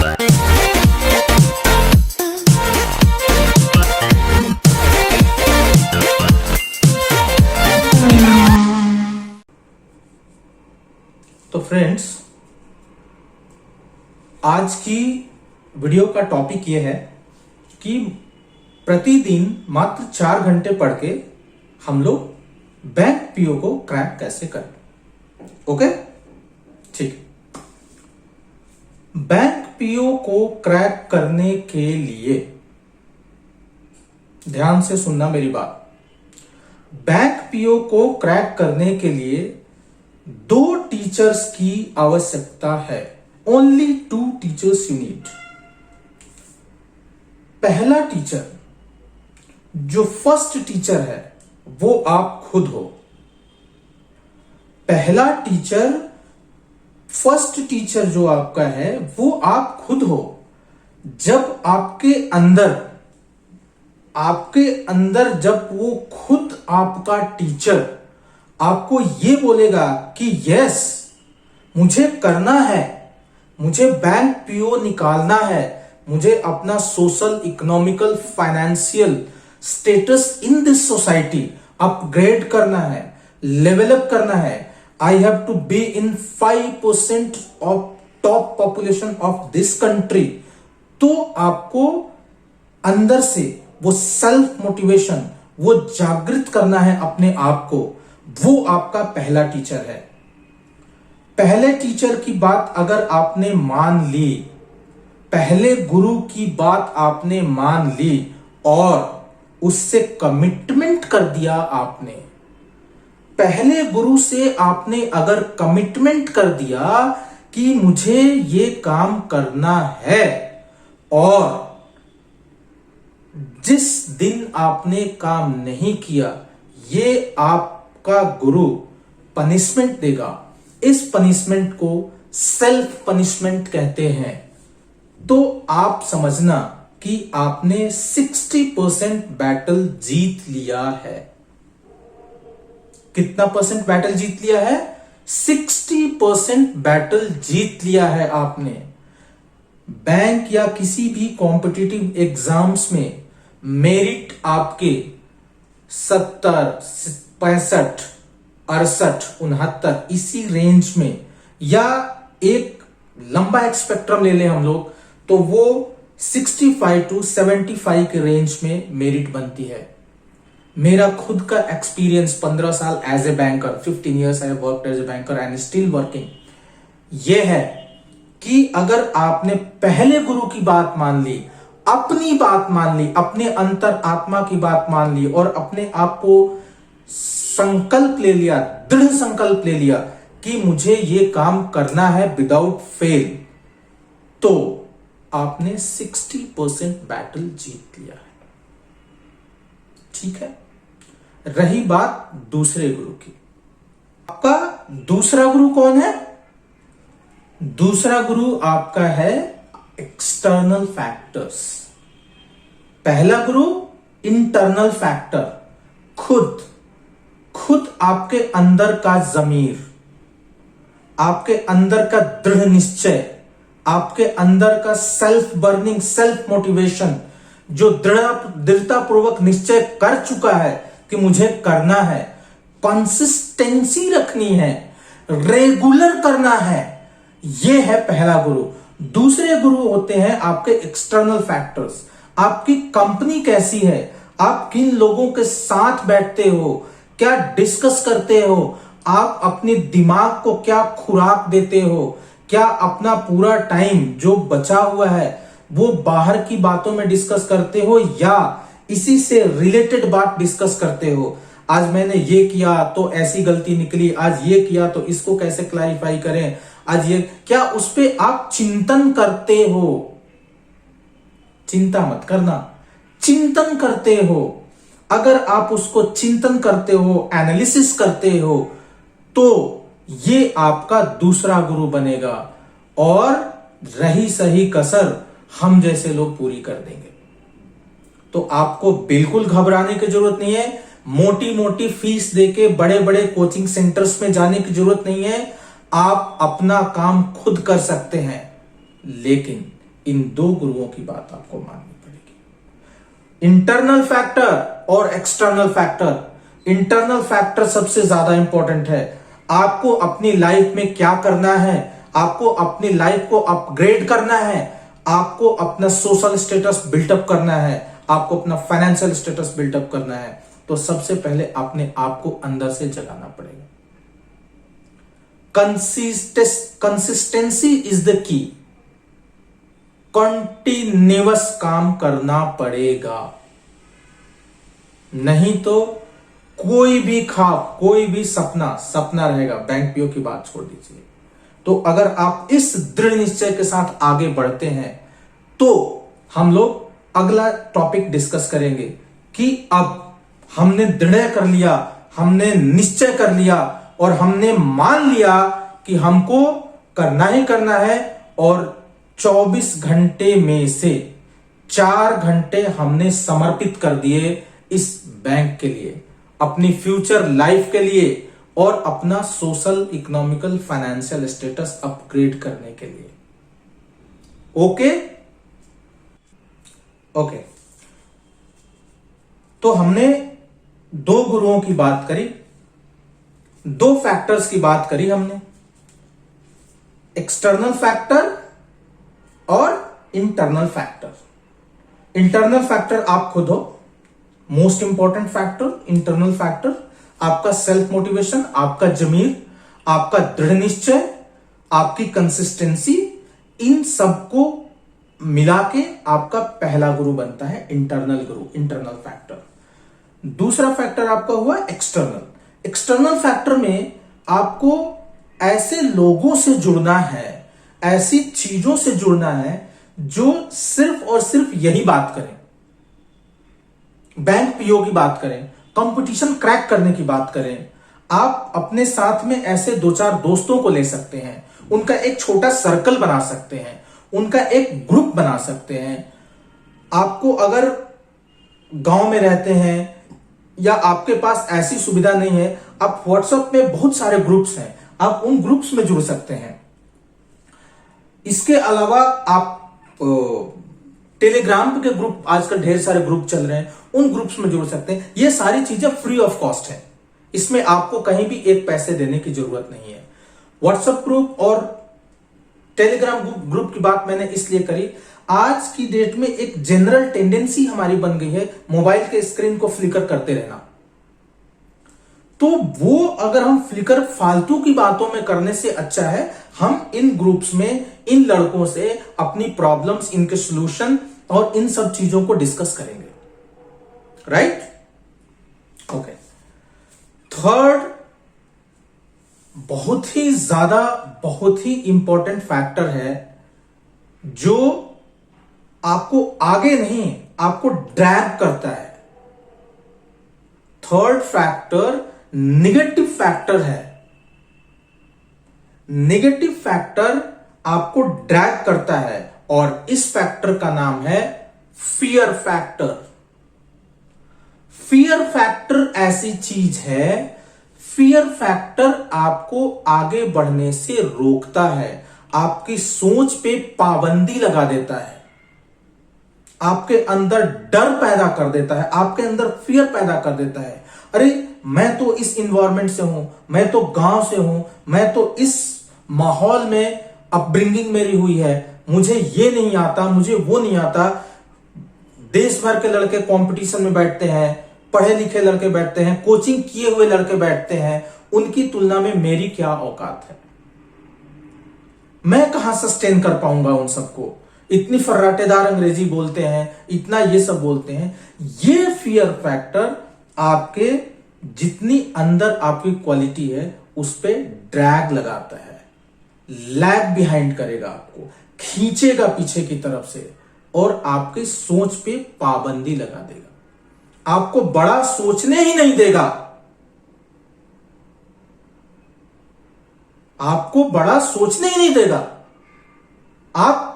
तो फ्रेंड्स, आज की वीडियो का टॉपिक यह है कि प्रतिदिन मात्र 4 घंटे पढ़ के हम लोग बैंक पीओ को क्रैक कैसे करें। ओके, ठीक। बैंक पीओ को क्रैक करने के लिए ध्यान से सुनना मेरी बात। बैंक पीओ को क्रैक करने के लिए 2 टीचर्स की आवश्यकता है। Only 2 teachers you need. पहला टीचर, जो फर्स्ट टीचर है, वो आप खुद हो। पहला टीचर, फर्स्ट टीचर जो आपका है, वो आप खुद हो। जब आपके अंदर जब वो खुद आपका टीचर आपको ये बोलेगा कि यस, मुझे करना है, मुझे बैंक पीओ निकालना है, मुझे अपना social, economical, financial status in this society upgrade करना है, लेवल अप करना है, I have to be in 5% of top population of this country, तो आपको अंदर से वो सेल्फ मोटिवेशन, वो जागृत करना है अपने आप को। वो आपका पहला टीचर है। पहले टीचर की बात अगर आपने मान ली, पहले गुरु की बात आपने मान ली और उससे कमिटमेंट कर दिया आपने, पहले गुरु से आपने अगर कमिटमेंट कर दिया कि मुझे ये काम करना है, और जिस दिन आपने काम नहीं किया, ये आपका गुरु पनिशमेंट देगा। इस पनिशमेंट को सेल्फ पनिशमेंट कहते हैं। तो आप समझना कि आपने 60% बैटल जीत लिया है। कितना परसेंट बैटल जीत लिया है? 60% बैटल जीत लिया है आपने। बैंक या किसी भी कॉम्पिटिटिव एग्जाम्स में मेरिट आपके 70, 65, 68, 69 इसी रेंज में, या एक लंबा स्पेक्ट्रम ले लें हम लोग, तो वो 65 to 75 के रेंज में मेरिट बनती है। मेरा खुद का एक्सपीरियंस 15 साल as a banker, 15 years I worked as a banker and still working, ये है कि अगर आपने पहले गुरु की बात मान ली, अपनी बात मान ली, अपने अंतर आत्मा की बात मान ली, और अपने आप को संकल्प ले लिया, दृढ़ संकल्प ले लिया कि मुझे ये काम करना है विदाउट फेल, तो आपने 60% बैटल जीत लिया है। ठीक है। रही बात दूसरे गुरु की। आपका दूसरा गुरु कौन है? दूसरा गुरु आपका है एक्सटर्नल फैक्टर्स। पहला गुरु इंटरनल फैक्टर, खुद आपके अंदर का जमीर, आपके अंदर का दृढ़ निश्चय, आपके अंदर का सेल्फ बर्निंग, सेल्फ मोटिवेशन, जो दृढ़ता पूर्वक निश्चय कर चुका है कि मुझे करना है, कंसिस्टेंसी रखनी है, रेगुलर करना है, यह है पहला गुरु। दूसरे गुरु होते हैं आपके एक्सटर्नल फैक्टर्स। आपकी कंपनी कैसी है, आप किन लोगों के साथ बैठते हो, क्या डिस्कस करते हो, आप अपने दिमाग को क्या खुराक देते हो, क्या अपना पूरा टाइम जो बचा हुआ है वो बाहर की बातों में डिस्कस करते हो, या इसी से रिलेटेड बात डिस्कस करते हो। आज मैंने ये किया तो ऐसी गलती निकली, आज ये किया तो इसको कैसे क्लैरिफाई करें, आज ये क्या, उस पे आप चिंतन करते हो। चिंता मत करना, चिंतन करते हो। अगर आप उसको चिंतन करते हो, एनालिसिस करते हो, तो ये आपका दूसरा गुरु बनेगा, और रही सही कसर हम जैसे लोग पूरी कर देंगे। तो आपको बिल्कुल घबराने की जरूरत नहीं है, मोटी मोटी फीस देके बड़े बड़े कोचिंग सेंटर्स में जाने की जरूरत नहीं है। आप अपना काम खुद कर सकते हैं, लेकिन इन दो गुरुओं की बात आपको माननी पड़ेगी। इंटरनल फैक्टर और एक्सटर्नल फैक्टर। इंटरनल फैक्टर सबसे ज्यादा इंपॉर्टेंट है। आपको अपनी लाइफ में क्या करना है, आपको अपनी लाइफ को अपग्रेड करना है, आपको अपना सोशल स्टेटस बिल्टअप करना है, आपको अपना फाइनेंशियल स्टेटस बिल्टअप करना है, तो सबसे पहले अपने आप को अंदर से जगाना पड़ेगा। Consistency is the key. Continuous काम करना पड़ेगा, नहीं तो कोई भी ख्वाब, कोई भी सपना सपना रहेगा। बैंक पीओ की बात छोड़ दीजिए। तो अगर आप इस दृढ़ निश्चय के साथ आगे बढ़ते हैं तो हम लोग अगला टॉपिक डिस्कस करेंगे कि अब हमने दृढ़ कर लिया, हमने निश्चय कर लिया और हमने मान लिया कि हमको करना ही करना है, और 24 घंटे में से 4 घंटे हमने समर्पित कर दिए इस बैंक के लिए, अपनी फ्यूचर लाइफ के लिए और अपना social, economical, financial status upgrade करने के लिए। ओके ओके, तो हमने दो गुरुओं की बात करी, दो फैक्टर्स की बात करी हमने, एक्सटर्नल फैक्टर और इंटरनल फैक्टर। इंटरनल फैक्टर आप खुद हो, most important factor internal factor आपका सेल्फ मोटिवेशन, आपका जमीर, आपका दृढ़ निश्चय, आपकी कंसिस्टेंसी, इन सबको मिला के आपका पहला गुरु बनता है इंटरनल गुरु, इंटरनल फैक्टर। दूसरा फैक्टर आपका हुआ एक्सटर्नल। एक्सटर्नल फैक्टर में आपको ऐसे लोगों से जुड़ना है, ऐसी चीजों से जुड़ना है जो सिर्फ और सिर्फ यही बात करें, बैंक पीओ की बात करें, कंपटीशन क्रैक करने की बात करें। आप अपने साथ में ऐसे 2-4 दोस्तों को ले सकते हैं, उनका एक छोटा सर्कल बना सकते हैं, उनका एक ग्रुप बना सकते हैं। आपको अगर गांव में रहते हैं या आपके पास ऐसी सुविधा नहीं है, आप व्हाट्सएप में बहुत सारे ग्रुप्स हैं, आप उन ग्रुप्स में जुड़ सकते हैं। इसके अलावा आप टेलीग्राम के ग्रुप, आजकल ढेर सारे ग्रुप चल रहे हैं, उन ग्रुप्स में जुड़ सकते हैं। ये सारी चीजें फ्री ऑफ कॉस्ट है, इसमें आपको कहीं भी एक पैसे देने की जरूरत नहीं है। व्हाट्सएप ग्रुप और टेलीग्राम ग्रुप की बात मैंने इसलिए करी, आज की डेट में एक जनरल टेंडेंसी हमारी बन गई है मोबाइल के स्क्रीन को फ्लिकर करते रहना। तो वो अगर हम फ्लिकर फालतू की बातों में करने से अच्छा है हम इन ग्रुप्स में इन लड़कों से अपनी प्रॉब्लम्स, इनके सॉल्यूशन और इन सब चीजों को डिस्कस करेंगे। राइट? ओके। थर्ड बहुत ही ज्यादा, बहुत ही इंपॉर्टेंट फैक्टर है जो आपको आगे नहीं, आपको ड्रैग करता है। थर्ड फैक्टर नेगेटिव फैक्टर है। नेगेटिव फैक्टर आपको ड्रैग करता है और इस फैक्टर का नाम है फियर फैक्टर। फियर फैक्टर ऐसी चीज है, फियर फैक्टर आपको आगे बढ़ने से रोकता है, आपकी सोच पे पाबंदी लगा देता है, आपके अंदर डर पैदा कर देता है, आपके अंदर फियर पैदा कर देता है। अरे मैं तो इस इन्वायरमेंट से हूं, मैं तो गांव से हूं, मैं तो इस माहौल में अपब्रिंगिंग मेरी हुई है, मुझे ये नहीं आता, मुझे वो नहीं आता। देश भर के लड़के कंपटीशन में बैठते हैं, पढ़े लिखे लड़के बैठते हैं, कोचिंग किए हुए लड़के बैठते हैं, उनकी तुलना में मेरी क्या औकात है? मैं कहां सस्टेन कर पाऊंगा उन सबको? इतनी फर्राटेदार अंग्रेजी बोलते हैं, इतना ये सब बोलते हैं। ये फियर फैक्टर आपके जितनी अंदर आपकी क्वालिटी है उस पे ड्रैग लगाता है, लैग बिहाइंड करेगा, आपको खींचेगा पीछे की तरफ से और आपके सोच पे पाबंदी लगा देगा, आपको बड़ा सोचने ही नहीं देगा, आपको बड़ा सोचने ही नहीं देगा। आप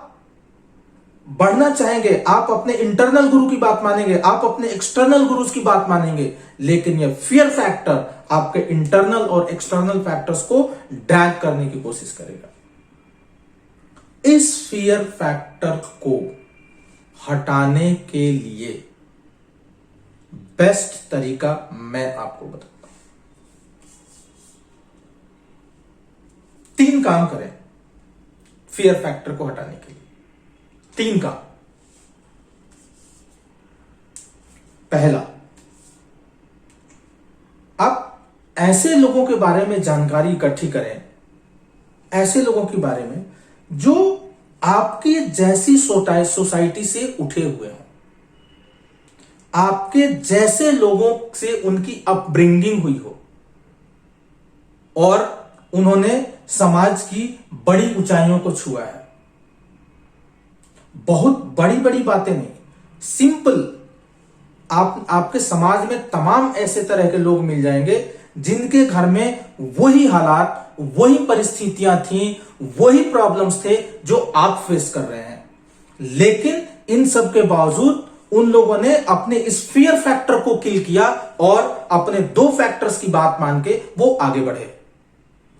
बढ़ना चाहेंगे, आप अपने इंटरनल गुरु की बात मानेंगे, आप अपने एक्सटर्नल गुरुज की बात मानेंगे, लेकिन यह फियर फैक्टर आपके इंटरनल और एक्सटर्नल फैक्टर्स को ड्रैग करने की कोशिश करेगा। इस फियर फैक्टर को हटाने के लिए बेस्ट तरीका मैं आपको बताता हूं। 3 काम करें फियर फैक्टर को हटाने के लिए। 3 काम। पहला, आप ऐसे लोगों के बारे में जानकारी इकट्ठी करें, ऐसे लोगों के बारे में जो आपके जैसी सोसाइटी से उठे हुए हों, आपके जैसे लोगों से उनकी अपब्रिंगिंग हुई हो और उन्होंने समाज की बड़ी ऊंचाइयों को छुआ है। बहुत बड़ी बड़ी बातें नहीं, सिंपल। आपके समाज में तमाम ऐसे तरह के लोग मिल जाएंगे जिनके घर में वही हालात, वही परिस्थितियां थी, वही प्रॉब्लम्स थे जो आप फेस कर रहे हैं, लेकिन इन सब के बावजूद उन लोगों ने अपने इस फियर फैक्टर को किल किया और अपने 2 फैक्टर्स की बात मान के वो आगे बढ़े,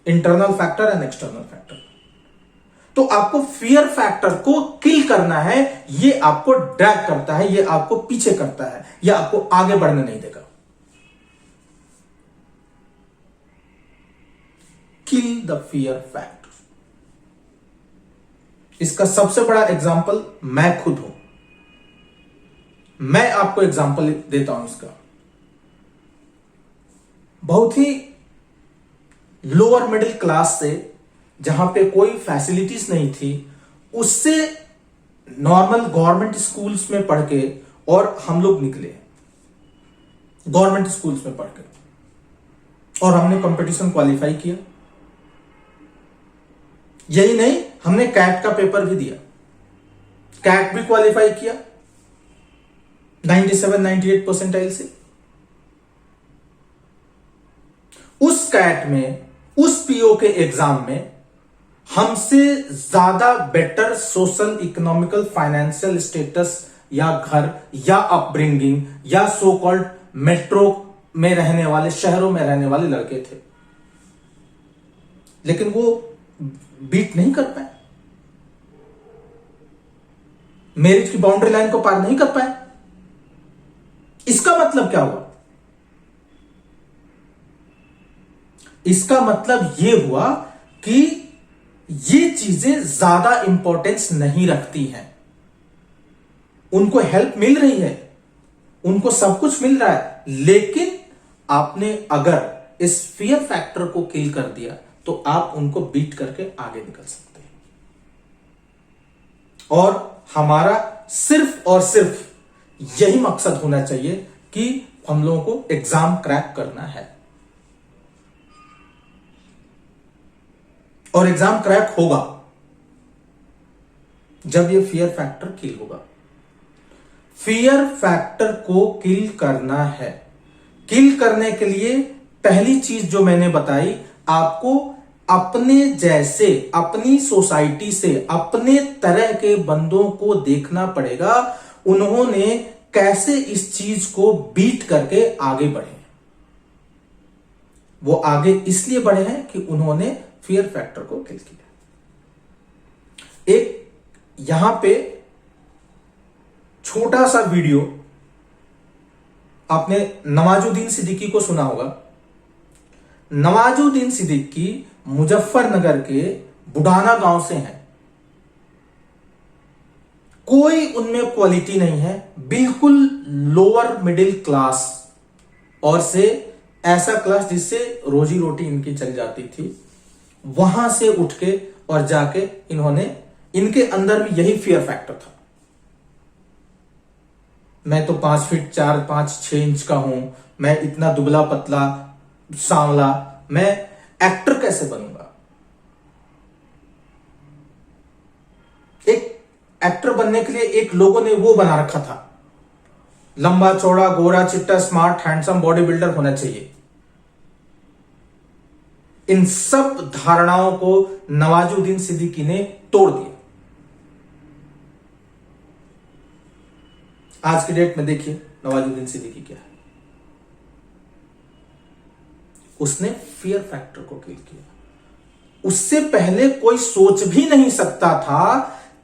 internal factor and external factor. तो आपको फियर फैक्टर को किल करना है। ये आपको ड्रैग करता है, ये आपको पीछे करता है, ये आपको आगे बढ़ने नहीं देगा। Kill the fear factor. इसका सबसे बड़ा एग्जांपल मैं खुद हूं। मैं आपको एग्जांपल देता हूं इसका। बहुत ही लोअर मिडिल क्लास से, जहां पे कोई फैसिलिटीज नहीं थी, उससे नॉर्मल गवर्नमेंट स्कूल्स में पढ़ के और हम लोग निकले गवर्नमेंट स्कूल्स में पढ़ के, और हमने कंपटीशन क्वालिफाई किया। यही नहीं, हमने कैट का पेपर भी दिया, कैट भी क्वालिफाई किया 97-98 परसेंटाइल से। उस कैट में, उस पीओ के एग्जाम में हमसे ज्यादा better social, economical, financial status या घर या अपब्रिंगिंग या सो कॉल्ड मेट्रो में रहने वाले, शहरों में रहने वाले लड़के थे, लेकिन वो बीट नहीं कर पाए, मेरिट की बाउंड्री लाइन को पार नहीं कर पाए। इसका मतलब क्या हुआ? इसका मतलब यह हुआ कि ये चीजें ज्यादा इंपॉर्टेंस नहीं रखती हैं। उनको हेल्प मिल रही है, उनको सब कुछ मिल रहा है, लेकिन आपने अगर इस फियर फैक्टर को किल कर दिया तो आप उनको बीट करके आगे निकल सकते हैं। और हमारा सिर्फ और सिर्फ यही मकसद होना चाहिए कि हम लोगों को एग्जाम क्रैक करना है, और एग्जाम क्रैक होगा जब ये फियर फैक्टर किल होगा। फियर फैक्टर को किल करना है। किल करने के लिए पहली चीज जो मैंने बताई, आपको अपने जैसे, अपनी सोसाइटी से, अपने तरह के बंदों को देखना पड़ेगा, उन्होंने कैसे इस चीज को बीट करके आगे बढ़े। वो आगे इसलिए बढ़े हैं कि उन्होंने फियर फैक्टर को किल किया। एक यहां पे छोटा सा वीडियो, आपने नवाजुद्दीन सिद्दीकी को सुना होगा। नवाजुद्दीन सिद्दीकी मुजफ्फरनगर के बुढ़ाना गांव से हैं। कोई उनमें क्वालिटी नहीं है, बिल्कुल लोअर मिडिल क्लास, और से ऐसा क्लास जिससे रोजी रोटी इनकी चल जाती थी। वहां से उठ के और जाके इन्होंने, इनके अंदर भी यही फियर फैक्टर था। मैं तो 5 फीट 4, 5, 6 इंच का हूं, मैं इतना दुबला पतला सांवला, मैं एक्टर कैसे बनूंगा? एक एक्टर बनने के लिए एक लोगों ने वो बना रखा था, लंबा चौड़ा गोरा चिट्टा स्मार्ट हैंडसम बॉडी बिल्डर होना चाहिए। इन सब धारणाओं को नवाजुद्दीन सिद्दीकी ने तोड़ दिया। आज की डेट में देखिए नवाजुद्दीन सिद्दीकी क्या है। उसने फियर फैक्टर को किल किया। उससे पहले कोई सोच भी नहीं सकता था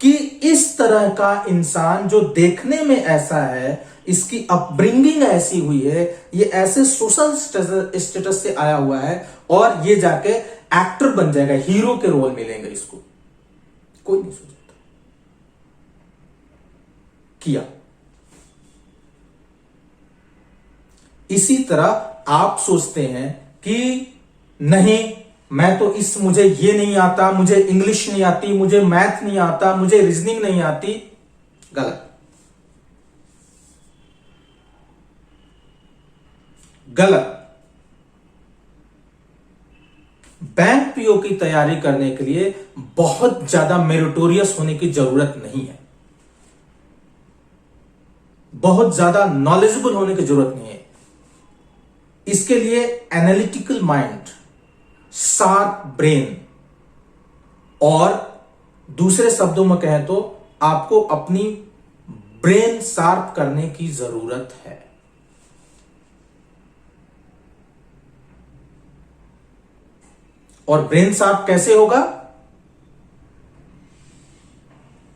कि इस तरह का इंसान जो देखने में ऐसा है, इसकी अपब्रिंगिंग ऐसी हुई है, ये ऐसे सोशल स्टेटस से आया हुआ है और ये जाके एक्टर बन जाएगा, हीरो के रोल मिलेंगे इसको। कोई नहीं सोचता, किया। इसी तरह आप सोचते हैं कि नहीं, मैं तो मुझे ये नहीं आता, मुझे इंग्लिश नहीं आती, मुझे मैथ नहीं आता, मुझे रीजनिंग नहीं आती। गलत, गलत। बैंक पीओ की तैयारी करने के लिए बहुत ज्यादा मेरिटोरियस होने की जरूरत नहीं है, बहुत ज्यादा नॉलेजेबल होने की जरूरत नहीं है। इसके लिए एनालिटिकल माइंड, शार्प ब्रेन, और दूसरे शब्दों में कहें तो आपको अपनी ब्रेन शार्प करने की जरूरत है। और ब्रेन शार्प कैसे होगा?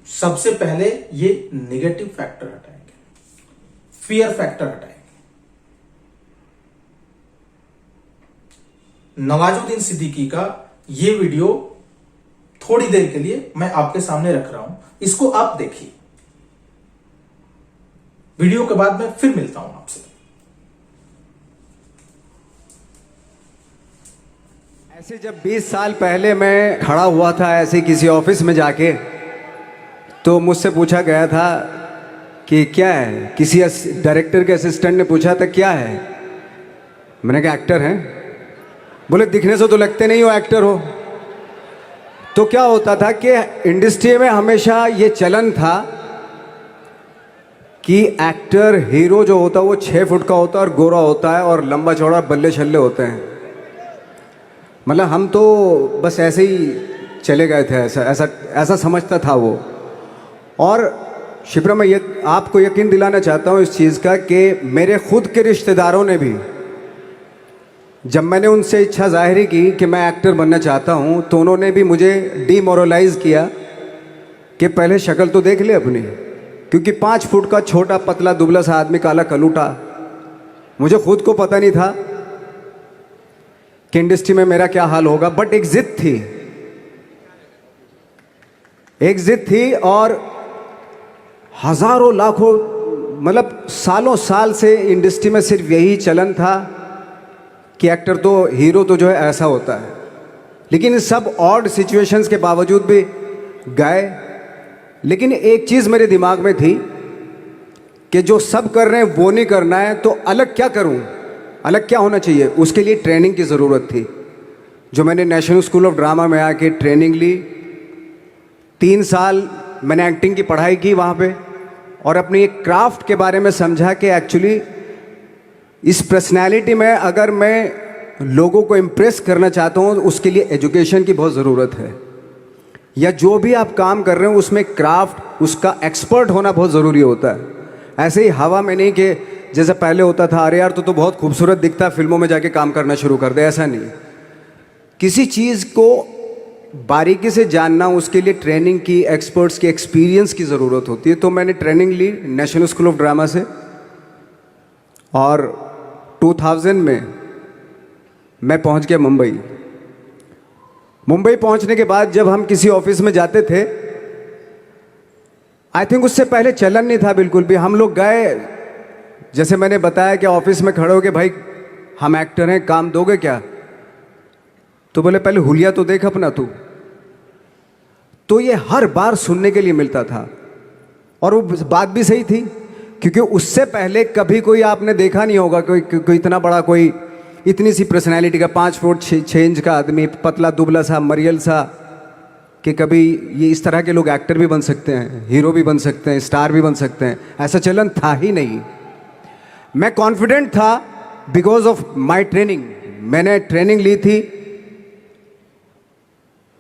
सबसे पहले ये नेगेटिव फैक्टर हटाएंगे, फियर फैक्टर हटाएंगे। नवाजुद्दीन सिद्दीकी का ये वीडियो थोड़ी देर के लिए मैं आपके सामने रख रहा हूं, इसको आप देखिए। वीडियो के बाद मैं फिर मिलता हूं आपसे। ऐसे जब 20 साल पहले मैं खड़ा हुआ था ऐसे किसी ऑफिस में जाके, तो मुझसे पूछा गया था कि क्या है, किसी डायरेक्टर के असिस्टेंट ने पूछा था क्या है, मैंने कहा एक्टर हैं। बोले दिखने से तो लगते नहीं हो एक्टर हो। तो क्या होता था कि इंडस्ट्री में हमेशा ये चलन था कि एक्टर हीरो जो होता है वो 6 फुट का होता है और गोरा होता है और लंबा चौड़ा बल्ले छल्ले होते हैं। मतलब हम तो बस ऐसे ही चले गए थे, ऐसा ऐसा ऐसा समझता था वो। और शिप्रा, मैं ये आपको यकीन दिलाना चाहता हूँ इस चीज़ का कि मेरे खुद के रिश्तेदारों ने भी, जब मैंने उनसे इच्छा जाहिर की कि मैं एक्टर बनना चाहता हूँ, तो उन्होंने भी मुझे डीमोरलाइज किया कि पहले शक्ल तो देख ले अपनी, क्योंकि 5 फुट का छोटा पतला दुबला सा आदमी, काला कलूटा। मुझे खुद को पता नहीं था कि इंडस्ट्री में मेरा क्या हाल होगा, बट एक जिद थी, एक जिद थी। और हजारों लाखों, मतलब सालों साल से इंडस्ट्री में सिर्फ यही चलन था कि एक्टर तो, हीरो तो जो है ऐसा होता है। लेकिन इन सब ऑड सिचुएशंस के बावजूद भी गए। लेकिन एक चीज़ मेरे दिमाग में थी कि जो सब कर रहे हैं वो नहीं करना है, तो अलग क्या करूं, अलग क्या होना चाहिए। उसके लिए ट्रेनिंग की ज़रूरत थी, जो मैंने नेशनल स्कूल ऑफ ड्रामा में आके ट्रेनिंग ली। 3 साल मैंने एक्टिंग की पढ़ाई की वहाँ पे, और अपनी एक क्राफ्ट के बारे में समझा कि एक्चुअली इस पर्सनैलिटी में अगर मैं लोगों को इम्प्रेस करना चाहता हूँ, उसके लिए एजुकेशन की बहुत ज़रूरत है। या जो भी आप काम कर रहे हो उसमें क्राफ्ट, उसका एक्सपर्ट होना बहुत ज़रूरी होता है। ऐसे ही हवा में नहीं कि जैसे पहले होता था, अरे यार तो बहुत खूबसूरत दिखता है, फिल्मों में जाके काम करना शुरू कर दे, ऐसा नहीं। किसी चीज़ को बारीकी से जानना, उसके लिए ट्रेनिंग की, एक्सपर्ट्स की, एक्सपीरियंस की ज़रूरत होती है। तो मैंने ट्रेनिंग ली नेशनल स्कूल ऑफ ड्रामा से, और 2000 में मैं पहुंच गया मुंबई। मुंबई पहुंचने के बाद जब हम किसी ऑफिस में जाते थे, आई थिंक उससे पहले चलन नहीं था बिल्कुल भी। हम लोग गए, जैसे मैंने बताया कि ऑफिस में खड़े हो के, भाई हम एक्टर हैं, काम दोगे क्या? तो बोले पहले हुलिया तो देख अपना तू। तो ये हर बार सुनने के लिए मिलता था, और वो बात भी सही थी, क्योंकि उससे पहले कभी कोई आपने देखा नहीं होगा कोई इतना बड़ा, कोई इतनी सी पर्सनैलिटी का 5 फुट 6 इंच का आदमी, पतला दुबला सा, मरियल सा, कि कभी ये इस तरह के लोग एक्टर भी बन सकते हैं, हीरो भी बन सकते हैं, स्टार भी बन सकते हैं। ऐसा चलन था ही नहीं। मैं कॉन्फिडेंट था बिकॉज ऑफ माई ट्रेनिंग। मैंने ट्रेनिंग ली थी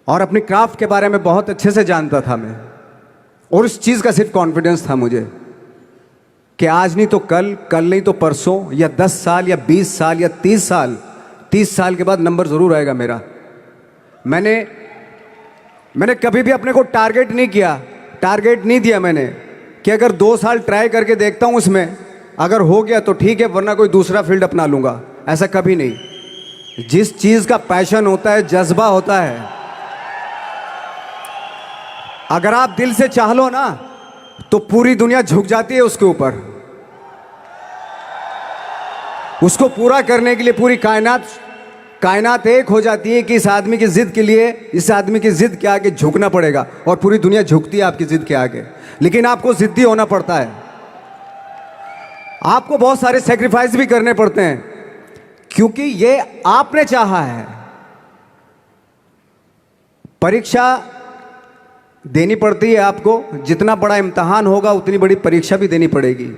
और अपनी क्राफ्ट के बारे में बहुत अच्छे से जानता था मैं, और उस चीज़ का सिर्फ कॉन्फिडेंस था मुझे कि आज नहीं तो कल, कल नहीं तो परसों, या 10 साल या 20 साल या 30 साल, 30 साल के बाद नंबर ज़रूर आएगा मेरा। मैंने कभी भी अपने को टारगेट नहीं दिया मैंने कि अगर 2 साल ट्राई करके देखता हूं उसमें, अगर हो गया तो ठीक है, वरना कोई दूसरा फील्ड अपना लूंगा। ऐसा कभी नहीं। जिस चीज का पैशन होता है, जज्बा होता है, अगर आप दिल से चाह लो ना तो पूरी दुनिया झुक जाती है उसके ऊपर। उसको पूरा करने के लिए पूरी कायनात एक हो जाती है कि इस आदमी की जिद के लिए, इस आदमी की जिद के आगे झुकना पड़ेगा, और पूरी दुनिया झुकती है आपकी जिद के आगे। लेकिन आपको जिद्दी होना पड़ता है, आपको बहुत सारे सेक्रीफाइस भी करने पड़ते हैं, क्योंकि ये आपने चाहा है। परीक्षा देनी पड़ती है आपको, जितना बड़ा इम्तिहान होगा उतनी बड़ी परीक्षा भी देनी पड़ेगी।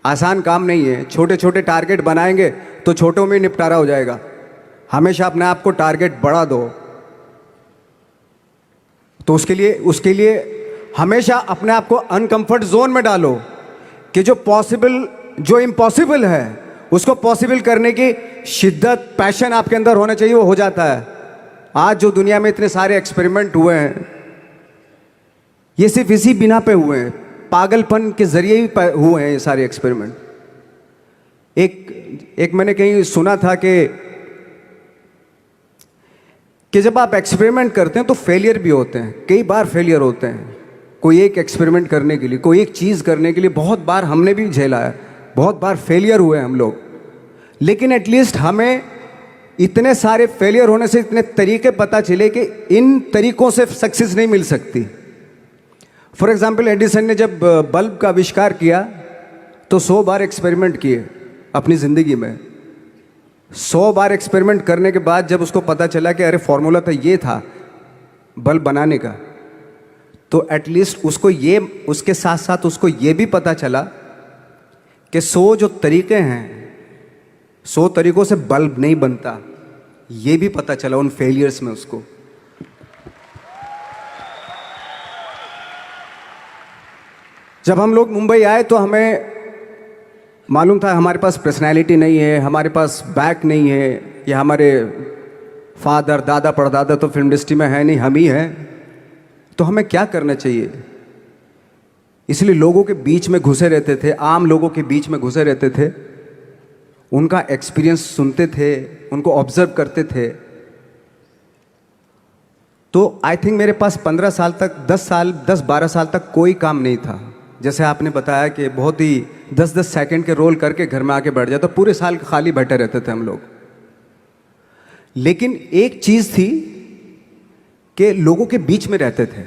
आसान काम नहीं है। छोटे छोटे टारगेट बनाएंगे तो छोटों में निपटारा हो जाएगा। हमेशा अपने आप को टारगेट बढ़ा दो। तो उसके लिए हमेशा अपने आप को अनकंफर्ट जोन में डालो कि जो इम्पॉसिबल है उसको पॉसिबल करने की शिद्दत, पैशन आपके अंदर होना चाहिए, वो हो जाता है। आज जो दुनिया में इतने सारे एक्सपेरिमेंट हुए हैं, ये सिर्फ इसी बिना पे हुए हैं, पागलपन के जरिए ही हुए हैं ये सारे एक्सपेरिमेंट। एक मैंने कहीं सुना था कि जब आप एक्सपेरिमेंट करते हैं तो फेलियर भी होते हैं, कई बार फेलियर होते हैं। कोई एक एक्सपेरिमेंट करने के लिए, कोई एक चीज़ करने के लिए बहुत बार हमने भी झेला है, बहुत बार फेलियर हुए हम लोग। लेकिन एटलीस्ट हमें इतने सारे फेलियर होने से इतने तरीके पता चले कि इन तरीकों से सक्सेस नहीं मिल सकती। फॉर एग्जाम्पल, एडिसन ने जब बल्ब का आविष्कार किया तो 100 बार एक्सपेरिमेंट किए अपनी ज़िंदगी में। 100 बार एक्सपेरिमेंट करने के बाद जब उसको पता चला कि अरे फॉर्मूला तो ये था बल्ब बनाने का, तो एटलीस्ट उसके साथ साथ उसको ये भी पता चला कि 100 जो तरीके हैं, 100 तरीकों से बल्ब नहीं बनता, ये भी पता चला उन फेलियर्स में उसको। जब हम लोग मुंबई आए तो हमें मालूम था हमारे पास पर्सनैलिटी नहीं है, हमारे पास बैक नहीं है, या हमारे फादर, दादा, परदादा तो फिल्म इंडस्ट्री में है नहीं, हम ही हैं। तो हमें क्या करना चाहिए? इसलिए लोगों के बीच में घुसे रहते थे, आम लोगों के बीच में घुसे रहते थे, उनका एक्सपीरियंस सुनते थे, उनको ऑब्जर्व करते थे। तो आई थिंक मेरे पास 15 साल तक, 10-12 साल तक कोई काम नहीं था। जैसे आपने बताया कि बहुत ही 10-10 सेकंड के रोल करके घर में आके बैठ जाता, पूरे साल खाली बैठे रहते थे हम लोग। लेकिन एक चीज़ थी कि लोगों के बीच में रहते थे।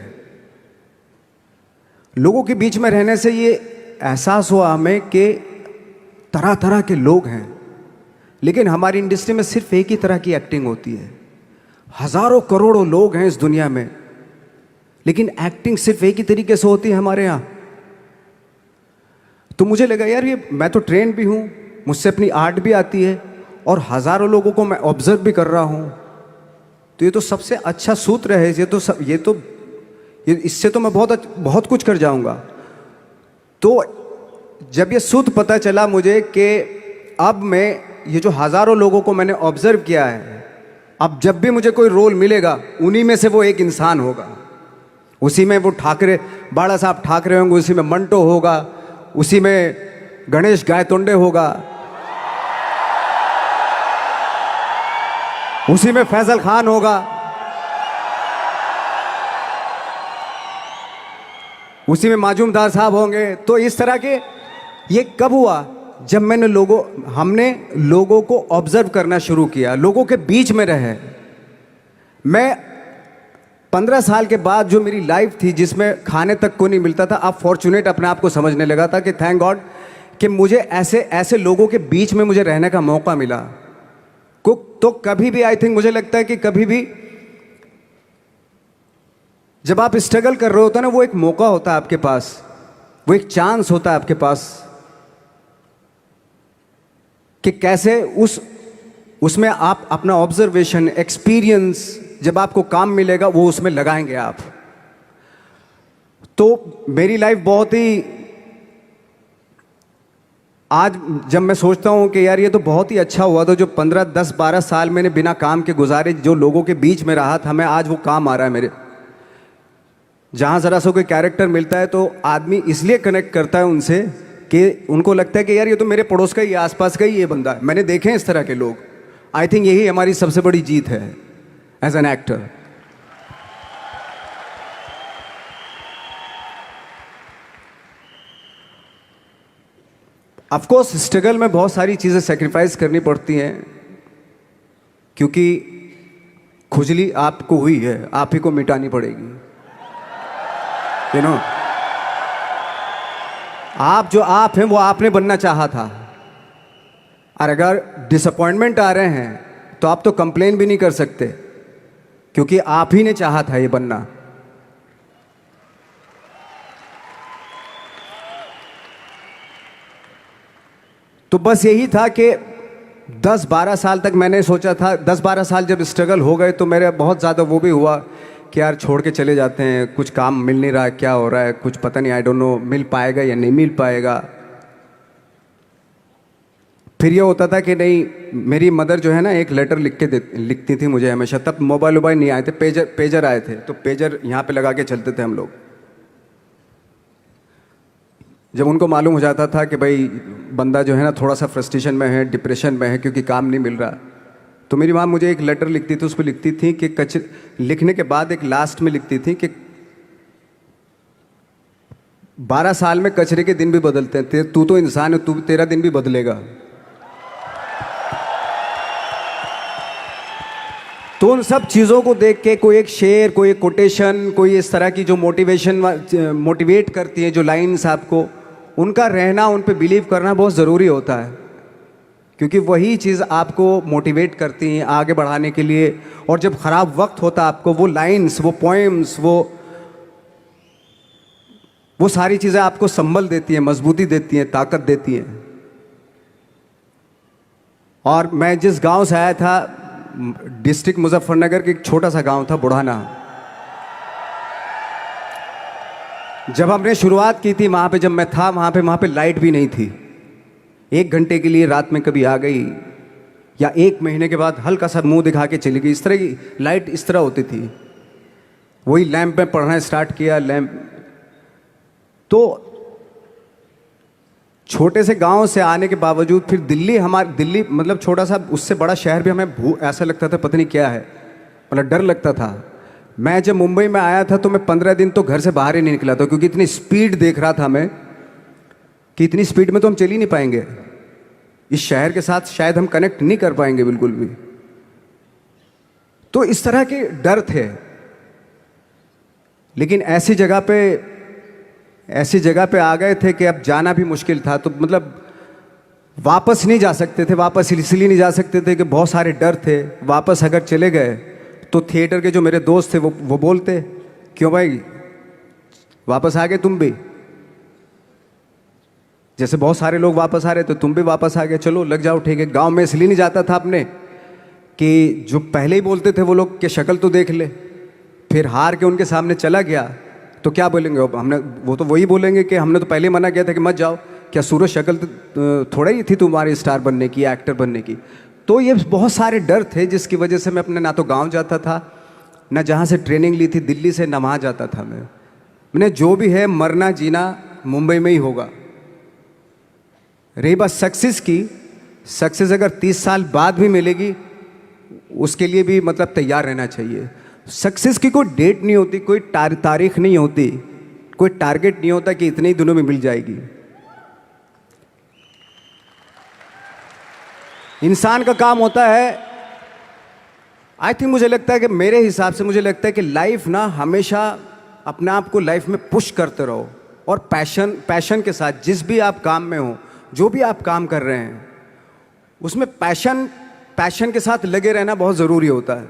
लोगों के बीच में रहने से ये एहसास हुआ हमें कि तरह तरह के लोग हैं, लेकिन हमारी इंडस्ट्री में सिर्फ एक ही तरह की एक्टिंग होती है। हजारों करोड़ों लोग हैं इस दुनिया में, लेकिन एक्टिंग सिर्फ एक ही तरीके से होती है हमारे यहाँ। तो मुझे लगा यार, ये मैं तो ट्रेन भी हूँ, मुझसे अपनी आर्ट भी आती है, और हजारों लोगों को मैं ऑब्जर्व भी कर रहा हूँ। तो ये तो सबसे अच्छा सूत्र है, इससे तो मैं बहुत कुछ कर जाऊँगा। तो जब ये सूत्र पता चला मुझे कि अब मैं ये जो हजारों लोगों को मैंने ऑब्जर्व किया है, अब जब भी मुझे कोई रोल मिलेगा उन्हीं में से वो एक इंसान होगा। उसी में वो बाला साहब ठाकरे होंगे, उसी में मंटो होगा, उसी में गणेश गायतोंडे होगा, उसी में फैजल खान होगा, उसी में माजूमदार साहब होंगे। तो इस तरह के, ये कब हुआ? जब हमने लोगों को ऑब्जर्व करना शुरू किया, लोगों के बीच में रहे। मैं 15 साल के बाद जो मेरी लाइफ थी, जिसमें खाने तक को नहीं मिलता था, अब फॉर्चुनेट अपने आप को समझने लगा था कि थैंक गॉड कि मुझे ऐसे लोगों के बीच में मुझे रहने का मौका मिला। तो कभी भी, आई थिंक मुझे लगता है कि कभी भी जब आप स्ट्रगल कर रहे होते ना, वो एक मौका होता है आपके पास, वो एक चांस होता है आपके पास कि कैसे उसमें आप अपना ऑब्जर्वेशन, एक्सपीरियंस, जब आपको काम मिलेगा वो उसमें लगाएंगे आप। तो मेरी लाइफ बहुत ही आज जब मैं सोचता हूँ कि यार ये तो बहुत ही अच्छा हुआ था, जो 15 10 12 साल मैंने बिना काम के गुजारे, जो लोगों के बीच में रहा था मैं, आज वो काम आ रहा है मेरे। जहाँ ज़रा सा कोई कैरेक्टर मिलता है तो आदमी इसलिए कनेक्ट करता है उनसे कि उनको लगता है कि यार ये तो मेरे पड़ोस का ही, आसपास का ही ये बंदा है। मैंने देखे हैं इस तरह के लोग। आई थिंक यही हमारी सबसे बड़ी जीत है as an actor. Of course struggle में बहुत सारी चीज़ें सेक्रीफाइस करनी पड़ती हैं, क्योंकि खुजली आपको हुई है, आप ही को मिटानी पड़ेगी। यू नो, आप जो आप हैं वो आपने बनना चाहा था, और अगर डिसअपॉइंटमेंट आ रहे हैं तो आप तो कंप्लेन भी नहीं कर सकते, क्योंकि आप ही ने चाहा था ये बनना। तो बस यही था कि 10-12 साल तक मैंने सोचा था, 10-12 साल जब स्ट्रगल हो गए तो मेरे बहुत ज़्यादा वो भी हुआ कि यार छोड़ के चले जाते हैं, कुछ काम मिल नहीं रहा है, क्या हो रहा है कुछ पता नहीं, आई डोंट नो मिल पाएगा या नहीं मिल पाएगा। फिर ये होता था कि नहीं, मेरी मदर जो है ना एक लेटर लिखती थी मुझे हमेशा। तब मोबाइल वोबाइल नहीं आए थे, पेजर आए थे, तो पेजर यहाँ पे लगा के चलते थे हम लोग। जब उनको मालूम हो जाता था कि भाई बंदा जो है ना थोड़ा सा फ्रस्ट्रेशन में है, डिप्रेशन में है क्योंकि काम नहीं मिल रहा, तो मेरी माँ मुझे एक लेटर लिखती थी। उस पर लिखती थी कि लिखने के बाद एक लास्ट में लिखती थी कि 12 साल में कचरे के दिन भी बदलते हैं, तू तो इंसान है, तेरा दिन भी बदलेगा। तो उन सब चीज़ों को देख के कोई एक शेर, कोई एक कोटेशन, कोई इस तरह की जो मोटिवेट करती है, जो लाइंस आपको, उनका रहना, उन पे बिलीव करना बहुत ज़रूरी होता है, क्योंकि वही चीज़ आपको मोटिवेट करती हैं आगे बढ़ाने के लिए। और जब ख़राब वक्त होता है आपको, वो लाइंस, वो पोएम्स, वो सारी चीज़ें आपको संबल देती हैं, मजबूती देती हैं, ताकत देती हैं। और मैं जिस गांव से आया था, डिस्ट्रिक्ट मुजफ्फरनगर के एक छोटा सा गांव था बुढ़ाना। जब हमने शुरुआत की थी वहाँ पे, जब मैं था वहाँ पे लाइट भी नहीं थी। 1 घंटे के लिए रात में कभी आ गई, या 1 महीने के बाद हल्का सा मुंह दिखा के चली गई। इस तरह की लाइट इस तरह होती थी। वही लैंप में पढ़ना स्टार्ट किया, लैंप। तो छोटे से गांव से आने के बावजूद फिर दिल्ली मतलब छोटा सा, उससे बड़ा शहर भी हमें ऐसा लगता था पता नहीं क्या है, मतलब डर लगता था। मैं जब मुंबई में आया था तो मैं 15 दिन तो घर से बाहर ही नहीं निकला था, क्योंकि इतनी स्पीड देख रहा था मैं कि इतनी स्पीड में तो हम चल ही नहीं पाएंगे, इस शहर के साथ शायद हम कनेक्ट नहीं कर पाएंगे बिल्कुल भी। तो इस तरह के डर थे। लेकिन ऐसी जगह पे आ गए थे कि अब जाना भी मुश्किल था। तो मतलब वापस नहीं जा सकते थे, वापस इसलिए नहीं जा सकते थे कि बहुत सारे डर थे। वापस अगर चले गए तो थिएटर के जो मेरे दोस्त थे वो बोलते, क्यों भाई वापस आ गए तुम भी, जैसे बहुत सारे लोग वापस आ रहे थे तुम भी वापस आ गए, चलो लग जाओ ठीक है। गांव में इसलिए नहीं जाता था अपने कि जो पहले ही बोलते थे वो लोग कि शक्ल तो देख ले, फिर हार के उनके सामने चला गया तो क्या बोलेंगे वो तो वही बोलेंगे कि हमने तो पहले मना किया था कि मत जाओ, क्या सूरज शक्ल थोड़ा ही थी तुम्हारी स्टार बनने की, एक्टर बनने की। तो ये बहुत सारे डर थे जिसकी वजह से मैं अपने ना तो गांव जाता था, ना जहाँ से ट्रेनिंग ली थी दिल्ली से, ना वहाँ जाता था। मैंने जो भी है मरना जीना मुंबई में ही होगा। रही बात सक्सेस की, सक्सेस अगर 30 साल बाद भी मिलेगी उसके लिए भी मतलब तैयार रहना चाहिए। सक्सेस की कोई डेट नहीं होती, कोई तारीख नहीं होती, कोई टारगेट नहीं होता कि इतने ही दिनों में मिल जाएगी। इंसान का काम होता है, आई थिंक मुझे लगता है कि मेरे हिसाब से मुझे लगता है कि लाइफ ना हमेशा अपने आप को लाइफ में पुश करते रहो, और पैशन के साथ जिस भी आप काम में हो, जो भी आप काम कर रहे हैं उसमें पैशन के साथ लगे रहना बहुत ज़रूरी होता है।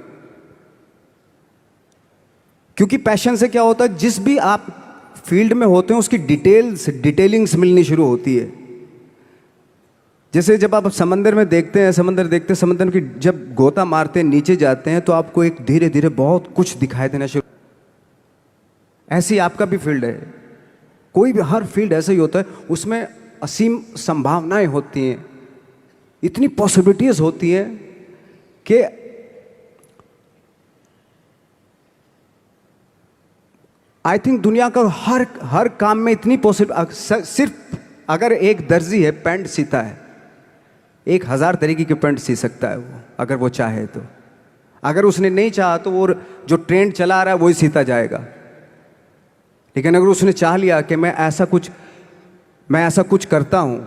क्योंकि पैशन से क्या होता है, जिस भी आप फील्ड में होते हैं उसकी डिटेलिंग्स मिलनी शुरू होती है। जैसे जब आप समंदर में देखते हैं, समंदर की जब गोता मारते हैं, नीचे जाते हैं तो आपको एक धीरे धीरे बहुत कुछ दिखाई देना शुरू। ऐसे ही आपका भी फील्ड है, कोई भी हर फील्ड ऐसा ही होता है, उसमें असीम संभावनाएं होती हैं, इतनी पॉसिबिलिटीज होती हैं कि आई थिंक दुनिया का हर काम में इतनी पॉसिबल, सिर्फ अगर एक दर्जी है पैंट सीता है, 1000 तरीके की पैंट सी सकता है वो, अगर वो चाहे तो। अगर उसने नहीं चाहा तो वो जो ट्रेंड चला रहा है वही सीता जाएगा। लेकिन अगर उसने चाह लिया कि मैं ऐसा कुछ करता हूं,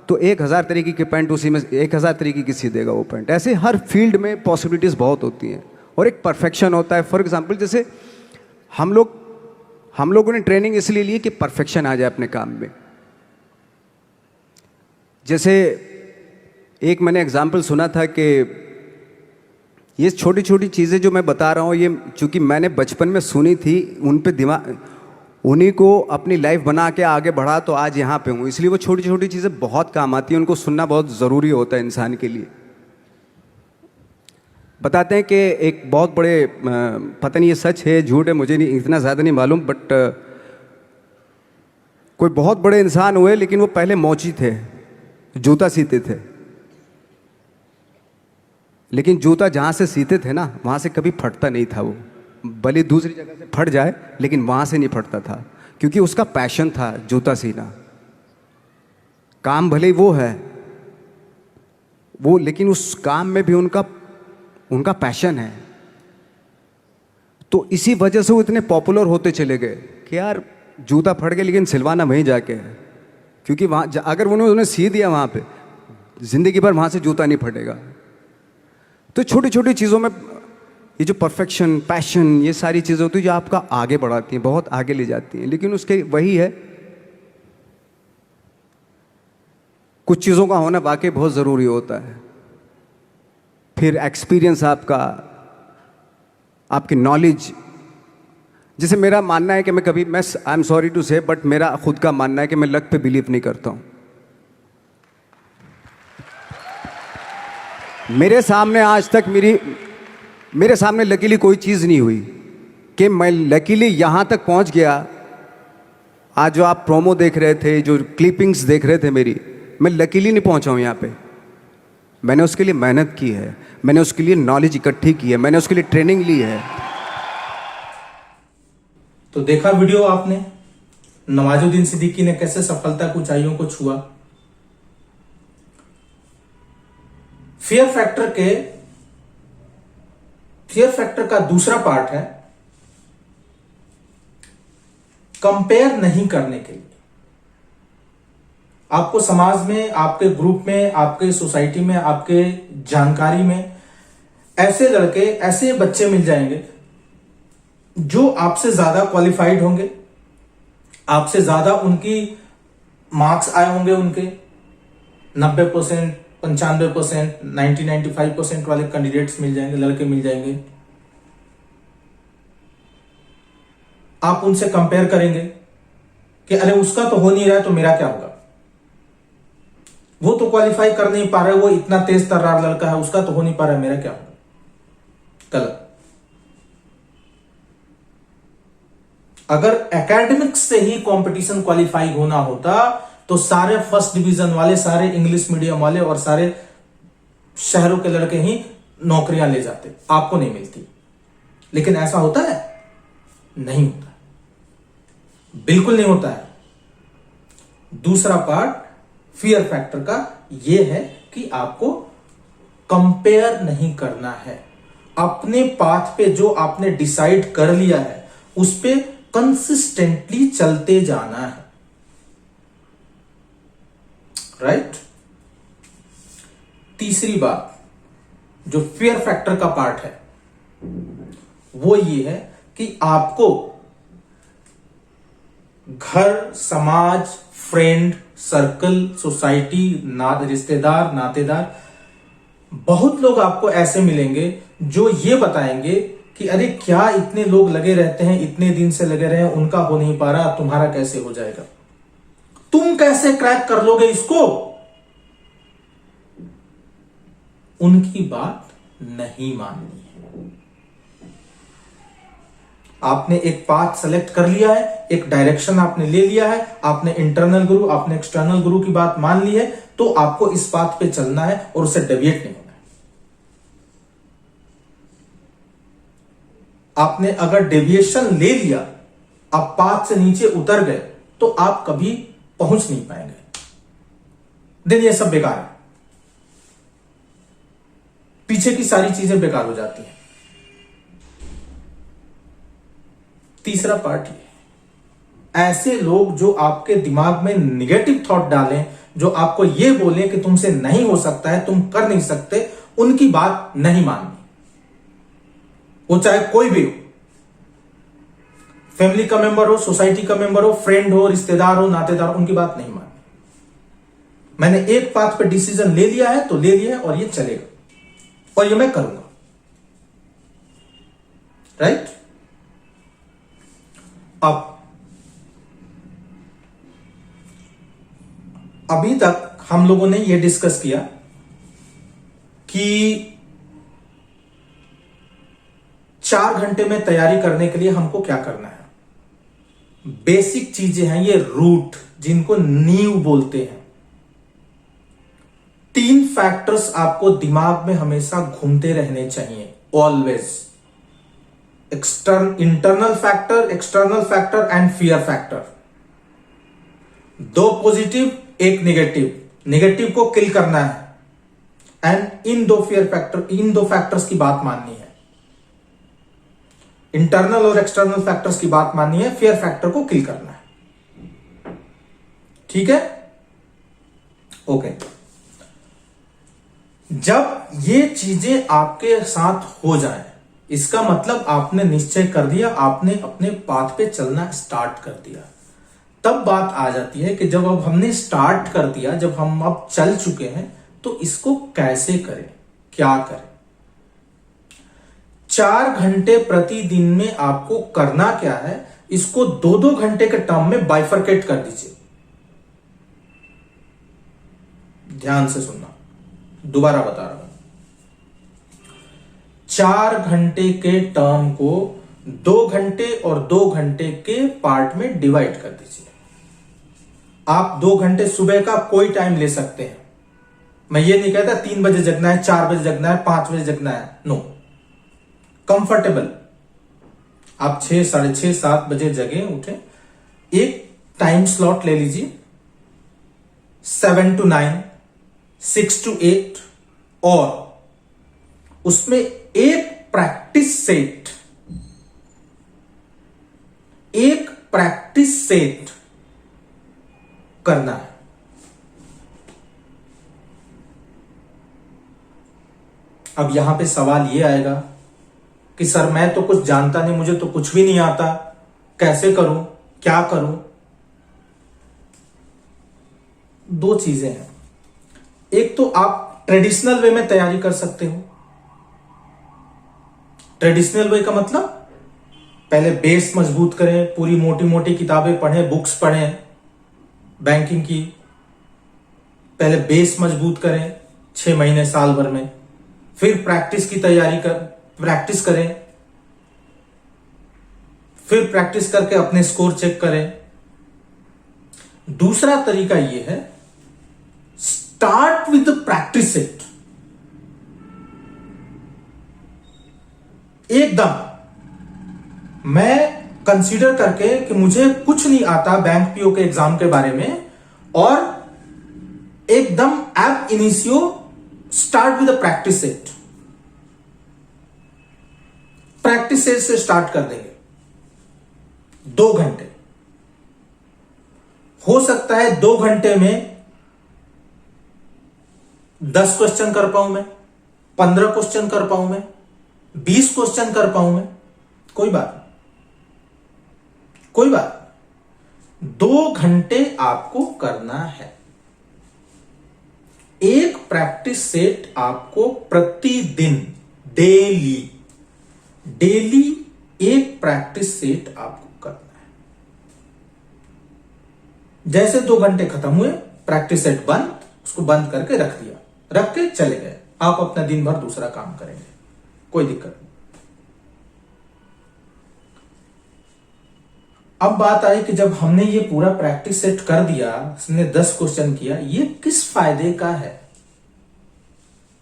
तो 1000 तरीके की पैंट उसी में 1000 तरीके की सी देगा वो पैंट। ऐसे हर फील्ड में पॉसिबिलिटीज बहुत होती हैं और एक परफेक्शन होता है। फॉर एग्जाम्पल, जैसे हम लोगों ने ट्रेनिंग इसलिए ली कि परफेक्शन आ जाए अपने काम में। जैसे एक मैंने एग्जाम्पल सुना था कि ये छोटी छोटी चीज़ें जो मैं बता रहा हूँ, ये चूंकि मैंने बचपन में सुनी थी, उन पे दिमाग, उन्हीं को अपनी लाइफ बना के आगे बढ़ा तो आज यहाँ पे हूँ। इसलिए वो छोटी छोटी चीज़ें बहुत काम आती हैं, उनको सुनना बहुत ज़रूरी होता है इंसान के लिए। बताते हैं कि एक बहुत बड़े, पता नहीं ये सच है झूठ है, मुझे नहीं इतना ज़्यादा नहीं मालूम, बट कोई बहुत बड़े इंसान हुए, लेकिन वो पहले मोची थे, जूता सीते थे। लेकिन जूता जहाँ से सीते थे ना, वहाँ से कभी फटता नहीं था वो, भले दूसरी जगह से फट जाए लेकिन वहाँ से नहीं फटता था, क्योंकि उसका पैशन था जूता सीना। काम भले ही वो है वो, लेकिन उस काम में भी उनका पैशन है। तो इसी वजह से वो इतने पॉपुलर होते चले गए कि यार जूता फट गया लेकिन सिलवाना वहीं जाके है, क्योंकि वहाँ अगर उन्होंने सी दिया वहाँ पे, जिंदगी भर वहाँ से जूता नहीं फटेगा। तो छोटी छोटी चीज़ों में ये जो परफेक्शन, पैशन, ये सारी चीज़ें होती हैं जो आपका आगे बढ़ाती हैं, बहुत आगे ले जाती हैं। लेकिन उसके वही है, कुछ चीज़ों का होना वाकई बहुत ज़रूरी होता है। फिर एक्सपीरियंस आपकी नॉलेज। जैसे मेरा मानना है कि आई एम सॉरी टू से, बट मेरा खुद का मानना है कि मैं लक पे बिलीव नहीं करता हूँ। मेरे सामने आज तक मेरे सामने लकीली कोई चीज़ नहीं हुई कि मैं लकीली यहाँ तक पहुँच गया। आज जो आप प्रोमो देख रहे थे, जो क्लिपिंग्स देख रहे थे मेरी, मैं लकीली नहीं पहुँचा हूँ यहाँ पे। मैंने उसके लिए मेहनत की है, मैंने उसके लिए नॉलेज इकट्ठी की है, मैंने उसके लिए ट्रेनिंग ली है। तो देखा वीडियो आपने, नवाजुद्दीन सिद्दीकी ने कैसे सफलता की ऊंचाइयों को छुआ। फियर फैक्टर का दूसरा पार्ट है कंपेयर नहीं करने के लिए। आपको समाज में, आपके ग्रुप में, आपके सोसाइटी में, आपके जानकारी में ऐसे लड़के, ऐसे बच्चे मिल जाएंगे जो आपसे ज्यादा क्वालिफाइड होंगे, आपसे ज्यादा उनकी मार्क्स आए होंगे, उनके 90%, 95%, 95% वाले कैंडिडेट्स मिल जाएंगे, लड़के मिल जाएंगे। आप उनसे कंपेयर करेंगे कि अरे उसका तो हो नहीं रहा है तो मेरा क्या होगा, वो तो क्वालिफाई कर नहीं पा रहा है, वो इतना तेज तर्रार लड़का है, उसका तो हो नहीं पा रहा है, मेरा क्या होगा। गलत। अगर एकेडमिक्स से ही कंपटीशन क्वालिफाई होना होता तो सारे फर्स्ट डिवीजन वाले, सारे इंग्लिश मीडियम वाले और सारे शहरों के लड़के ही नौकरियां ले जाते, आपको नहीं मिलती। लेकिन ऐसा होता है? नहीं होता, बिल्कुल नहीं होता है। दूसरा पार्ट फियर फैक्टर का यह है कि आपको कंपेयर नहीं करना है। अपने पाथ पे जो आपने डिसाइड कर लिया है उस पे कंसिस्टेंटली चलते जाना है। राइट? तीसरी बात जो फियर फैक्टर का पार्ट है वो ये है कि आपको घर, समाज, फ्रेंड सर्कल, सोसाइटी, रिश्तेदार, नातेदार, बहुत लोग आपको ऐसे मिलेंगे जो ये बताएंगे कि अरे क्या इतने लोग लगे रहते हैं, इतने दिन से लगे रहे हैं, उनका हो नहीं पा रहा, तुम्हारा कैसे हो जाएगा, तुम कैसे क्रैक कर लोगे इसको। उनकी बात नहीं माननी है। आपने एक पाथ सेलेक्ट कर लिया है, एक डायरेक्शन आपने ले लिया है, आपने इंटरनल गुरु, आपने एक्सटर्नल गुरु की बात मान ली है, तो आपको इस पाथ पे चलना है और उससे डेविएट नहीं होना है। आपने अगर डेविएशन ले लिया, आप पाथ से नीचे उतर गए, तो आप कभी पहुंच नहीं पाएंगे। दिन ये सब बेकार है, पीछे की सारी चीजें बेकार हो जाती हैं। तीसरा पार्ट ये, ऐसे लोग जो आपके दिमाग में निगेटिव थॉट डालें, जो आपको ये बोले कि तुमसे नहीं हो सकता है, तुम कर नहीं सकते, उनकी बात नहीं माननी। वो चाहे कोई भी हो, फैमिली का मेंबर हो, सोसाइटी का मेंबर हो, फ्रेंड हो, रिश्तेदार हो, नातेदार हो, उनकी बात नहीं माननी। मैंने एक पाथ पे डिसीजन ले लिया है तो ले लिया है, और ये चलेगा, और ये मैं करूंगा। राइट? अब अभी तक हम लोगों ने यह डिस्कस किया कि 4 घंटे में तैयारी करने के लिए हमको क्या करना है। बेसिक चीजें हैं ये, रूट, जिनको नींव बोलते हैं। 3 फैक्टर्स आपको दिमाग में हमेशा घूमते रहने चाहिए, always. Internal factor and fear factor. 2 positive, 1 negative. Negative को किल करना है, एंड इन 2 फैक्टर्स की बात माननी है। इंटरनल और एक्सटर्नल फैक्टर्स की बात माननी है, फियर फैक्टर को किल करना है। ठीक है? ओके। जब ये चीजें आपके साथ हो जाए, इसका मतलब आपने निश्चय कर दिया, आपने अपने पाथ पे चलना स्टार्ट कर दिया। तब बात आ जाती है कि जब अब हमने स्टार्ट कर दिया, जब हम अब चल चुके हैं, तो इसको कैसे करें, क्या करें। 4 घंटे प्रतिदिन में आपको करना क्या है, इसको 2-2 घंटे के टर्म में बाइफरकेट कर दीजिए। ध्यान से सुनना, दोबारा बता रहा हूं। 4 घंटे के टर्म को 2 घंटे और 2 घंटे के पार्ट में डिवाइड कर दीजिए। आप 2 घंटे सुबह का कोई टाइम ले सकते हैं। मैं ये नहीं कहता 3 बजे जगना है, 4 बजे जगना है, 5 बजे जगना है, नो। कंफर्टेबल, आप 6, 6:30, 7 बजे जगे, उठे, एक टाइम स्लॉट ले लीजिए, 7 to 9, 6 to 8, और उसमें एक प्रैक्टिस सेट करना है। अब यहां पे सवाल ये आएगा कि सर मैं तो कुछ जानता नहीं, मुझे तो कुछ भी नहीं आता, कैसे करूं, क्या करूं। 2 चीजें हैं। एक तो आप ट्रेडिशनल वे में तैयारी कर सकते हो। ट्रेडिशनल वे का मतलब, पहले बेस मजबूत करें, पूरी मोटी मोटी किताबें पढ़ें, बुक्स पढ़ें बैंकिंग की, पहले बेस मजबूत करें 6 महीने, साल भर में। फिर प्रैक्टिस की तैयारी प्रैक्टिस करें, फिर प्रैक्टिस करके अपने स्कोर चेक करें। दूसरा तरीका यह है, start with the practice set. एकदम मैं कंसीडर करके कि मुझे कुछ नहीं आता बैंक पीओ के एग्जाम के बारे में, और एकदम एब initio start with the practice set. Practice set से स्टार्ट कर देंगे 2 घंटे। हो सकता है 2 घंटे में 10 क्वेश्चन कर पाऊं मैं, 15 क्वेश्चन कर पाऊं मैं, 20 क्वेश्चन कर पाऊं मैं, कोई बात 2 घंटे आपको करना है। एक प्रैक्टिस सेट आपको प्रतिदिन, डेली एक प्रैक्टिस सेट आपको करना है। जैसे 2 घंटे खत्म हुए, प्रैक्टिस सेट बंद, उसको बंद करके रख दिया, रख के चले गए, आप अपना दिन भर दूसरा काम करेंगे, कोई दिक्कत नहीं। अब बात आई कि जब हमने ये पूरा प्रैक्टिस सेट कर दिया, हमने 10 क्वेश्चन किया, ये किस फायदे का है,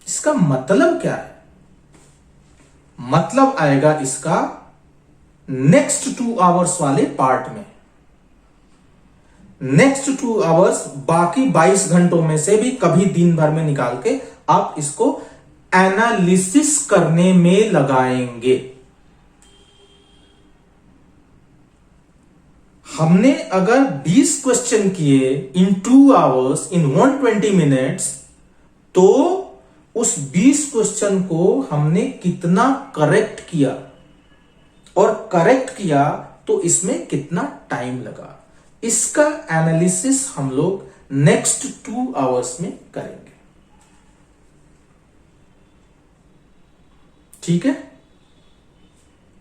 इसका मतलब क्या है? मतलब आएगा इसका नेक्स्ट 2 आवर्स वाले पार्ट में। नेक्स्ट 2 आवर्स बाकी 22 घंटों में से भी कभी दिन भर में निकाल के आप इसको एनालिसिस करने में लगाएंगे। हमने अगर 20 क्वेश्चन किए इन 2 आवर्स इन 120 मिनट्स, तो उस 20 क्वेश्चन को हमने कितना करेक्ट किया, और करेक्ट किया तो इसमें कितना टाइम लगा, इसका एनालिसिस हम लोग नेक्स्ट 2 आवर्स में करेंगे। ठीक है,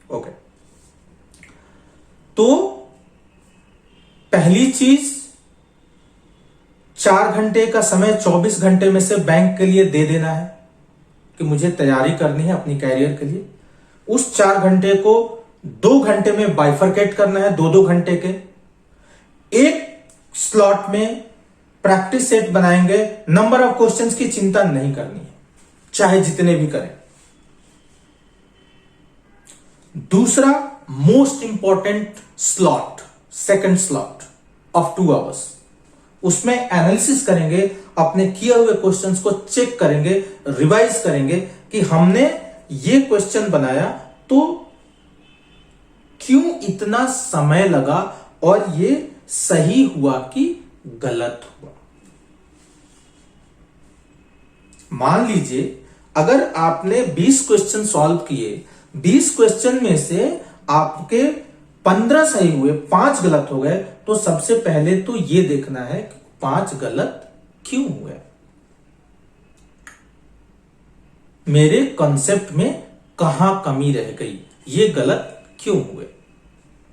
ओके। तो पहली चीज, 4 घंटे का समय 24 घंटे में से बैंक के लिए दे देना है कि मुझे तैयारी करनी है अपनी कैरियर के लिए। उस 4 घंटे को 2 घंटे में बाइफरकेट करना है, 2-2 घंटे के। एक स्लॉट में प्रैक्टिस सेट बनाएंगे। नंबर ऑफ क्वेश्चंस की चिंता नहीं करनी है, चाहे जितने भी करें। दूसरा most important slot, second slot of 2 hours, उसमें एनालिसिस करेंगे, अपने किए हुए क्वेश्चंस को चेक करेंगे, रिवाइज करेंगे कि हमने ये क्वेश्चन बनाया तो क्यों इतना समय लगा, और ये सही हुआ कि गलत हुआ। मान लीजिए अगर आपने 20 क्वेश्चन सॉल्व किए, 20 क्वेश्चन में से आपके 15 सही हुए, 5 गलत हो गए, तो सबसे पहले तो यह देखना है कि 5 गलत क्यों हुए, मेरे कॉन्सेप्ट में कहां कमी रह गई, ये गलत क्यों हुए,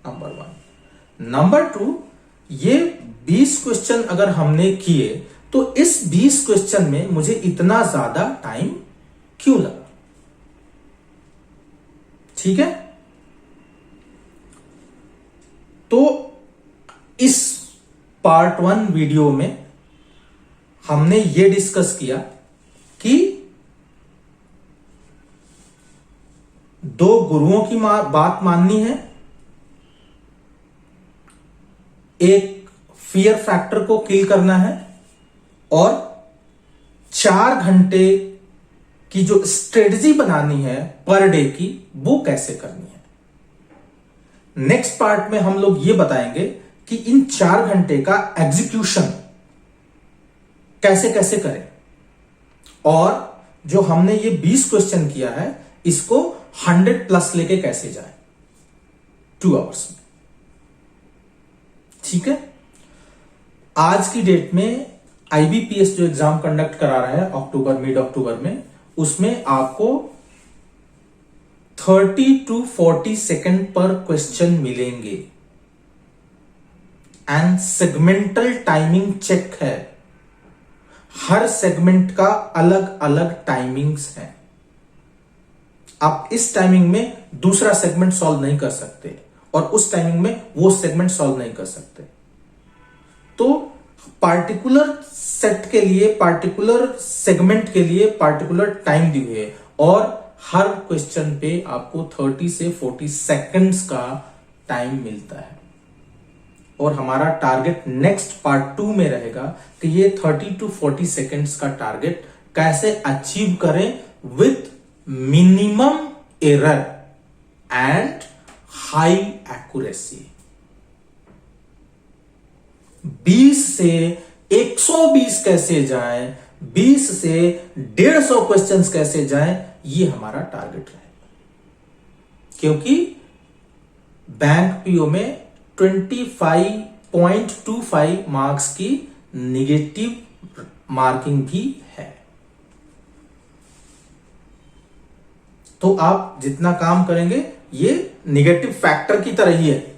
नंबर 1। नंबर 2, ये 20 क्वेश्चन अगर हमने किए तो इस 20 क्वेश्चन में मुझे इतना ज्यादा टाइम क्यों लगा। ठीक है, तो इस पार्ट 1 वीडियो में हमने ये डिस्कस किया कि 2 गुरुओं की बात माननी है, एक फियर फैक्टर को किल करना है, और 4 घंटे की जो स्ट्रेटजी बनानी है पर डे की, वो कैसे करनी है। नेक्स्ट पार्ट में हम लोग ये बताएंगे कि इन 4 घंटे का एग्जीक्यूशन कैसे कैसे करें, और जो हमने ये 20 क्वेश्चन किया है इसको 100+ लेके कैसे जाए 2 आवर्स में। ठीक है, आज की डेट में IBPS जो एग्जाम कंडक्ट करा रहा है अक्टूबर, मिड अक्टूबर में, उसमें आपको 30 to 40 सेकेंड पर क्वेश्चन मिलेंगे, एंड सेगमेंटल टाइमिंग चेक है। हर सेगमेंट का अलग अलग टाइमिंग्स है। आप इस टाइमिंग में दूसरा सेगमेंट सॉल्व नहीं कर सकते, और उस टाइमिंग में वो सेगमेंट सॉल्व नहीं कर सकते। तो पार्टिकुलर सेट के लिए, पार्टिकुलर सेगमेंट के लिए पार्टिकुलर टाइम दी हुई है, और हर क्वेश्चन पे आपको 30 से 40 सेकंड्स का टाइम मिलता है। और हमारा टारगेट नेक्स्ट पार्ट 2 में रहेगा कि ये 30 to 40 सेकंड्स का टारगेट कैसे अचीव करें with minimum error and high accuracy. 20 से 120 कैसे जाएं, 20 से 150 क्वेश्चंस कैसे जाएं, ये हमारा टारगेट रहेगा। क्योंकि बैंक पीओ में 25.25 मार्क्स की निगेटिव मार्किंग भी है। तो आप जितना काम करेंगे ये निगेटिव फैक्टर की तरह ही है,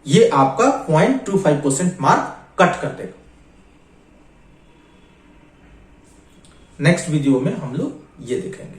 ये आपका 0.25% मार्क कट कर देगा। नेक्स्ट वीडियो में हम लोग ये देखेंगे।